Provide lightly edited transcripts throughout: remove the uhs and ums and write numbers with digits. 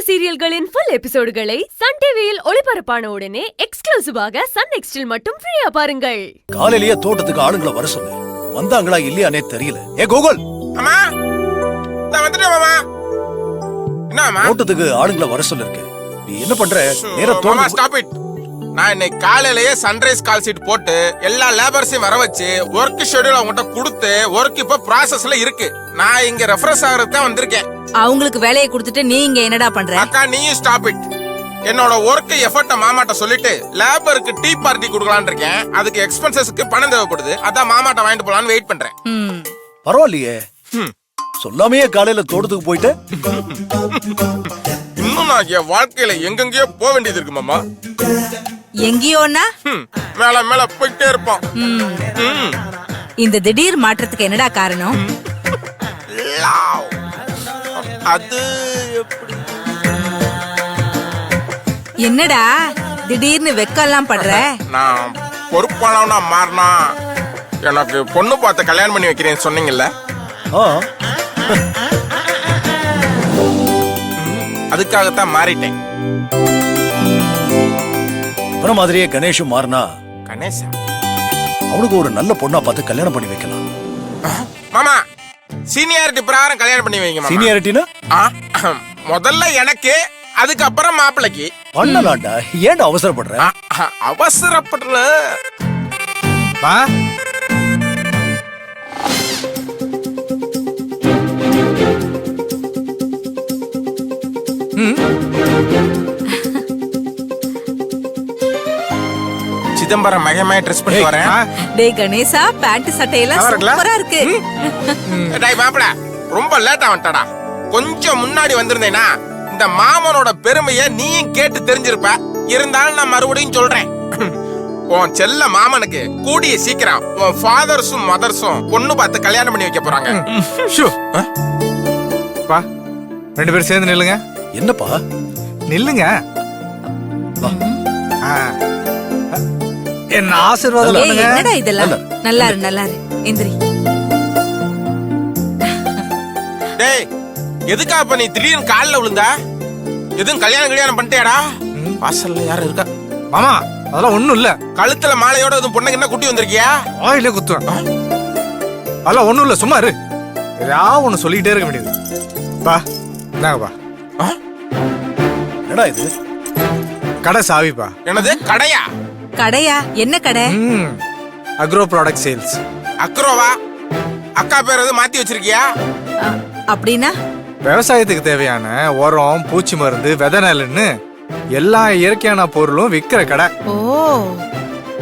சீரியல்களின் full எபிசோடுகளை Sun டிவியில் ஒளிபரப்பான உடனே எக்ஸ்க்ளூசிவாக சன் நெக்ஸ்டில் மட்டும் ஃப்ரீயா பாருங்கள். காலையிலேயே தோட்டத்துக்கு ஆளுங்களை வர சொல்லு. வந்தாங்களா இல்லையானே தெரியல. ஏ கோகுல், அம்மா நான் வந்துட்டேன் மாமா. என்னம்மா தோட்டத்துக்கு ஆளுங்களை வர சொல்லிருக்கேன். நீ என்ன பண்ற? நேரா மாமா தோட்டம். Stop it. நான் இன்னைக்கு காலையிலேயே சன்ரைஸ் கால் ஷீட் போட்டு எல்லா லேபர்ஸையும் வர வச்சு ஒர்க் ஷெட்யூல் அவங்ககிட்ட கொடுத்து ஒர்க் இப்ப ப்ராசஸ்ல இருக்கு. நான் இங்க ரெஃப்ரெஷ் ஆகிறதுக்கு தான் வந்திருக்கேன். அவங்களுக்கு வேலையை கொடுத்துட்டு நீ இங்க என்னடா பண்ற? அக்கா நீயும் ஸ்டாப் இட். என்னோட ஒர்க் எஃபர்ட்ட மாமாட்ட சொல்லிட்டு லேபருக்கு டீ பார்ட்டி கொடுக்கலான்னு இருக்கேன். அதுக்கு எக்ஸ்பென்சஸ்க்கு பணம் தேவைப்படுது. அதான் மாமாட்ட வாங்கிட்டு போலான்னு வெயிட் பண்றேன். பரவாயில்லையே, சொல்லாமையே காலையில தோட்டத்துக்கு போயிட்டு. இன்னும் நான் என் வாழ்க்கையில எங்கெங்கயோ போக வேண்டியது இருக்கு மாமா. எங்கேயோனா மேல மேல போயிட்டே இருப்போம். இந்த திடீர் மாற்றத்துக்கு என்னடா காரணம்? அது எப்படி? என்னடா திடீர்னு வெக்கலாம் படுற? நான் பொறுப்பானவனா மாறினா எனக்கு பொண்ணு பார்த்து கல்யாணம் பண்ணி வைக்கிறேன்னு சொன்னீங்கல்ல, அதுக்காகத்தான் மாறிட்டேன். அப்புறம் மாதிரியே கணேஷும் மாறினா கணேசா அவனுக்கு ஒரு நல்ல பொண்ணா பார்த்து கல்யாணம் பண்ணி வைக்கலாம். மாமா சீனியாரிட்டி பிரகாரம் கல்யாணம் பண்ணி வைங்க மாமா. சீனியாரிட்டினா முதல்ல எனக்கு, அதுக்கப்புறம் மாப்பிளைக்கு பண்ணலாம்டா. ஏன்டா அவசரப்படுற? அவசரப்படுற சிதம்பரம் மகமாய் ட்ரெஸ் பண்ணி வரேன். டேய் கணேசா, பேண்ட் சட்டையெல்லாம் சூப்பரா இருக்கு. டேய் மாப்ள, ரொம்ப லேட்டா வந்துட்டடா. கொஞ்சம் முன்னாடி வந்திருந்தேனா இந்த மாமனோட பெருமையை நீயும் கேட்டு தெரிஞ்சிருப்ப. இருந்தாலும் நான் மறுபடியும் சொல்றேன். உன் செல்ல மாமனுக்கு கூடிய சீக்கிரம் உன் ஃபாதர்ஸும் மதர்ஸும் பொண்ணு பார்த்து கல்யாணம் பண்ணி வைக்க போறாங்க. ரெண்டு பேரும் சேர்ந்து நில்லுங்க. என்னப்பா? நில்லுங்க. என்ன ஆசீர்வாதம் பண்ணுங்க. என்னடா இதெல்லாம்? நல்லா இரு, நல்லா இரு. எந்திரி. டேய் எதுக்கா இப்ப நீ திடீர்னு கால்ல விழுந்தா? எதுவும் கல்யாணம் பண்ணிட்டேடா? வாசல்ல யாரும் இருக்கா? மாமா அதெல்லாம் ஒண்ணும் இல்ல. கழுத்துல மாலையோட எதுவும் பொண்ணுங்க என்ன குட்டி வந்திருக்கியா? ஆயில குத்துவேன். அதெல்லாம் ஒண்ணும் இல்ல, சும்மா இரு. ஏதாவது ஒண்ணு சொல்லிக்கிட்டே இருக்க வேண்டியது. பா இந்தாங்கப்பா. என்னடா இது? கடை சாவிப்பா. என்னது கடையா? கடையா? என்ன கடை? Agro product sales. அக்ரோவா? அக்கா பேர் எதுவும் மாத்தி வச்சிருக்கியா? அப்படின்னா விவசாயத்துக்கு தேவையான உரம், பூச்சி மருந்து, விதை நெல்லுன்னு எல்லா இயற்கையான பொருளும் விக்கிற கடை. ஓ,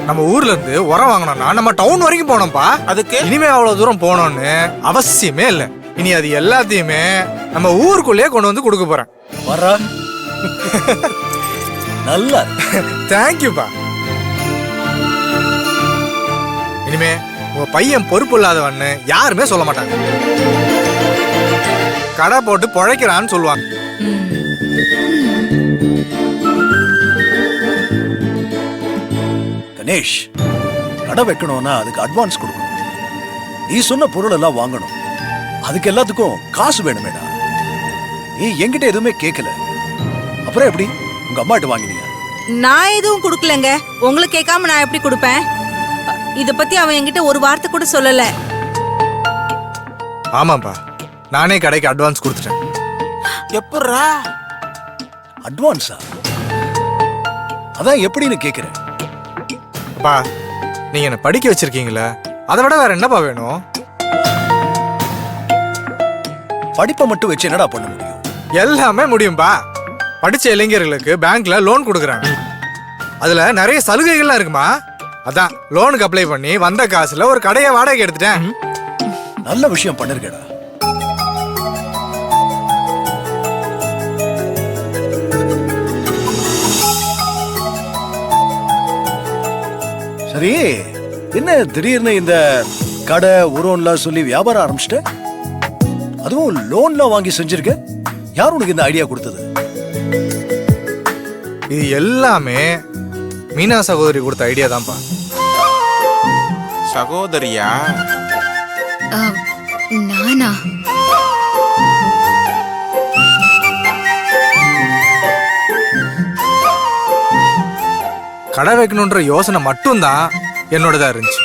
நம்ம ஊர்ல இருந்து உரம் வாங்கணும்னா நம்ம டவுன் வரைக்கும் போனோம்ப்பா. அதுக்கு இனிமே அவ்வளவு தூரம் போனோம்னு அவசியமே இல்ல. இனி அது எல்லாத்தையுமே நம்ம ஊருக்குள்ளேயே கொண்டு வந்து கொடுக்க போறேன். வரா நல்லா. தேங்க்யூப்பா. இனிமே உங்க பையன் பொறுப்பு இல்லாதவன்னு யாருமே சொல்ல மாட்டாங்க. கடை போட்டு பொழைக்கிறான்னு சொல்லுவாங்க. கணேஷ், கடை வைக்கணும்னா அதுக்கு அட்வான்ஸ் கொடுக்கணும். நீ சொன்ன பொருள் எல்லாம் வாங்கணும். அதுக்கு எல்லாத்துக்கும் காசு வேணுமேடா. நீ என்கிட்ட எதுவுமே கேட்கல. அப்புறம் எப்படி உங்க அம்மாட்ட வாங்கினீங்க? நான் எதுவும் கொடுக்கலங்க. உங்களுக்கு கேட்காம நான் எப்படி கொடுப்பேன்? இத பத்தி அவன் என்கிட்ட ஒரு வார்த்தை கூட சொல்லல. ஆமாப்பா, நானே கடைக்கு அட்வான்ஸ் கொடுத்துட்டேன். எப்பறா அட்வான்ஸா? அதான் எப்படின்னு கேக்குறேன். அப்பா, நீங்க என்ன படிக்க வச்சிருக்கீங்களா? அதை விட வேற என்னப்பா வேணும்? படிப்பை மட்டும் வச்சு என்னடா பண்ண முடியும்? எல்லாமே முடியும்பா. படிச்ச இளைஞர்களுக்கு பேங்க்ல லோன் கொடுக்குறாங்க. அதுல நிறைய சலுகைகள்லாம் இருக்குமா. அதான் லோனுக்கு அப்ளை பண்ணி வந்த காசுல ஒரு கடையை வாடகை எடுத்துட்டேன். நல்ல விஷயம் பண்ணிருக்கடா. சரி, என்ன திடீர்னு இந்த கடை உரோன்லாம் சொல்லி வியாபாரம் ஆரம்பிச்சிட்ட? அதுவும் லோன்லாம் வாங்கி செஞ்சிருக்க. யார் உனக்கு இந்த ஐடியா கொடுத்தது? இது எல்லாமே மீனா சகோதரி கொடுத்த ஐடியா தான்ப்பா. சகோதரியா? நானா? கடை வைக்கணுன்ற யோசனை மட்டும்தான் என்னோடதா இருந்துச்சு.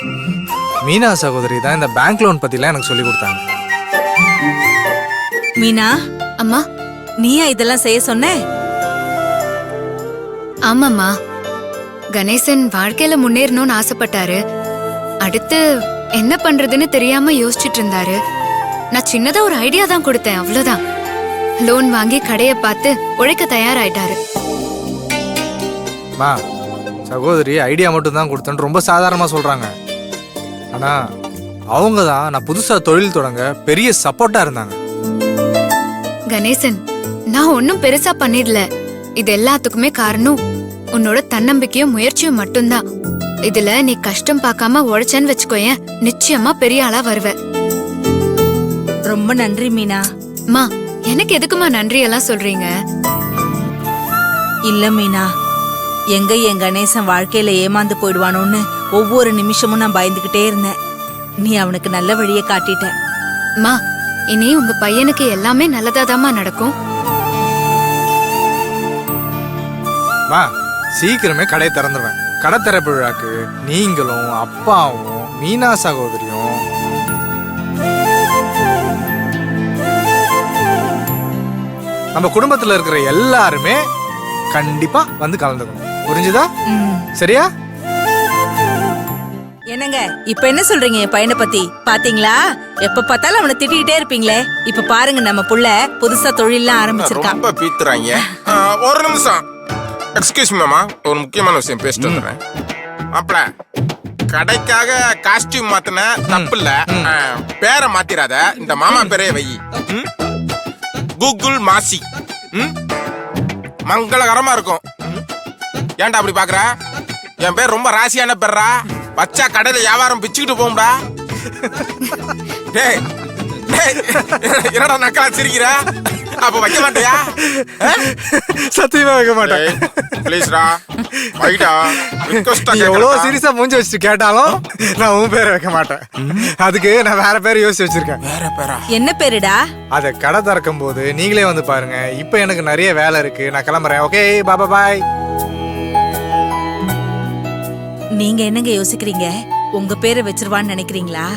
மீனா சகோதரி தான் இந்த பேங்க் லோன் பத்திலாம் எனக்கு சொல்லி கொடுத்தாங்க. மீனா, அம்மா. நீயா இதெல்லாம் செய்ய சொன்ன? ஆமாம்மா, கணேசன் வாழ்க்கையில முன்னேறணும்னு ஆசைப்பட்டாரு. அடுத்து என்ன பண்றதுன்னு தெரியாம யோசிச்சுட்டு இருந்தாரு. நான் சின்னதா ஒரு ஐடியா தான் கொடுத்தேன், அவ்வளவுதான். லோன் வாங்கி கடைய பார்த்து உழைக்க தயாராயிட்டாரு. மா, சகோதரி ஐடியா மட்டும் தான் கொடுத்தேன்னு ரொம்ப சாதாரணமா சொல்றாங்க. ஆனா அவங்க தான் நான் புதுசா தொழில் தொடங்க பெரிய சப்போர்ட்டா இருந்தாங்க. கணேசன், நான் ஒன்னும் பெருசா பண்ணிடல. இது எல்லாத்துக்குமே காரணம் உன்னோட தன்னம்பிக்கையும் முயற்சியும் மட்டும்தான். இதுல நீ கஷ்டம் பார்க்காம உழைச்சேன்னு வச்சுக்கோயேன், நிச்சயமா பெரிய ஆளா வருவ. ரொம்ப நன்றி மீனா. மா, எனக்கு எதுக்குமா நன்றி எல்லாம் சொல்றீங்க? இல்ல மீனா, எங்க என் கணேசன் வாழ்க்கையில ஏமாந்து போயிடுவானோன்னு ஒவ்வொரு நிமிஷமும் நான் பயந்துகிட்டே இருந்தேன். நீ அவனுக்கு நல்ல வழியை காட்டிட்ட. மா, இனி உங்க பையனுக்கு எல்லாமே நல்லதாதாம்மா நடக்கும். மா, சீக்கிரமே கடையை திறந்துருவேன். கடை திறப்பு விழாக்கு நீங்களும் அப்பாவும் மீனா சகோதரியும் நம்ம குடும்பத்துல இருக்கிற எல்லாருமே கண்டிப்பா வந்து கலந்துக்கணும். புரிஞ்சுதா? சரியா? என்னங்க இப்ப என்ன சொல்றீங்க என் பையனை பத்தி? பாத்தீங்களா, எப்ப பார்த்தாலும் அவனை திட்டிகிட்டே இருப்பீங்களே. இப்ப பாருங்க, நம்ம புள்ள புதுசா தொழில்லாம் ஆரம்பிச்சிருக்கான். ரொம்ப பீத்துறாங்க. ஒரு நிமிஷம் எக்ஸ்கியூஸ் மீ மாமா, ஒரு முக்கியமான விஷயம் பேசிட்டு வந்துடுறேன். மாப்பிள, கடைக்காக காஸ்டியூம் மாத்தின தப்பு இல்ல, பேரை மாத்திராத. இந்த மாமா பேரே வை, கூகுள் மாசி. மங்களகரமா இருக்கும். ஏன்டா அப்படி பாக்குற? என் பேர் ரொம்ப ராசியான பேர்ரா. பச்சா கடையில வியாபாரம் பிச்சுக்கிட்டு போகும்டா. டேய் டேய், என்னடா நக்கலா சிரிக்கிற? அப்ப வைக்க மாட்டியா? சத்தியமா வைக்க மாட்டேன். ப்ளீஸ்டா வைடா, ரிக்வெஸ்டா நீ எவ்வளவு சீரியஸா மூஞ்சி வச்சுட்டு கேட்டாலும் நான் உன் பேரை வைக்க மாட்டேன். அதுக்கு நான் வேற பேர் யோசிச்சு வச்சிருக்கேன். வேற பேரா? என்ன பேருடா? அதை கடை திறக்கும் போது நீங்களே வந்து பாருங்க. இப்ப எனக்கு நிறைய வேலை இருக்கு, நான் கிளம்புறேன். ஓகே, பாபா பாய். நீங்க என்னங்க யோசிக்கிறீங்க? உங்க பேரை வச்சிருவான்னு நினைக்கிறீங்களா?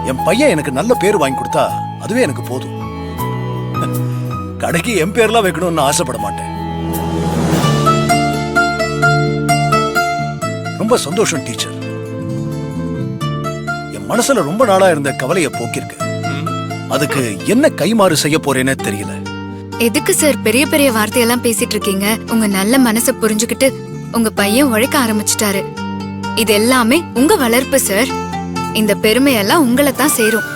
என் பையன் எனக்கு நல்ல பேர் வாங்கி கொடுத்தா அதுவே எனக்கு போதும். கடைக்கு என் பேர்லாம் வைக்கணும்னு ஆசைப்பட மாட்டேன். ரொம்ப சந்தோஷம் டீச்சர். என் மனசுல ரொம்ப நாளா இருந்த கவலையை போக்கிருக்கு. அதுக்கு என்ன கைமாறு செய்ய போறேன்னு தெரியல. எதுக்கு சார் பெரிய பெரிய வார்த்தையெல்லாம் பேசிட்டு இருக்கீங்க? உங்க நல்ல மனசை புரிஞ்சுக்கிட்டு உங்க பையன் உழைக்க ஆரம்பிச்சிட்டாரு. இது எல்லாமே உங்க வளர்ப்பு சார். இந்த பெருமையெல்லாம் உங்களை தான் சேரும்.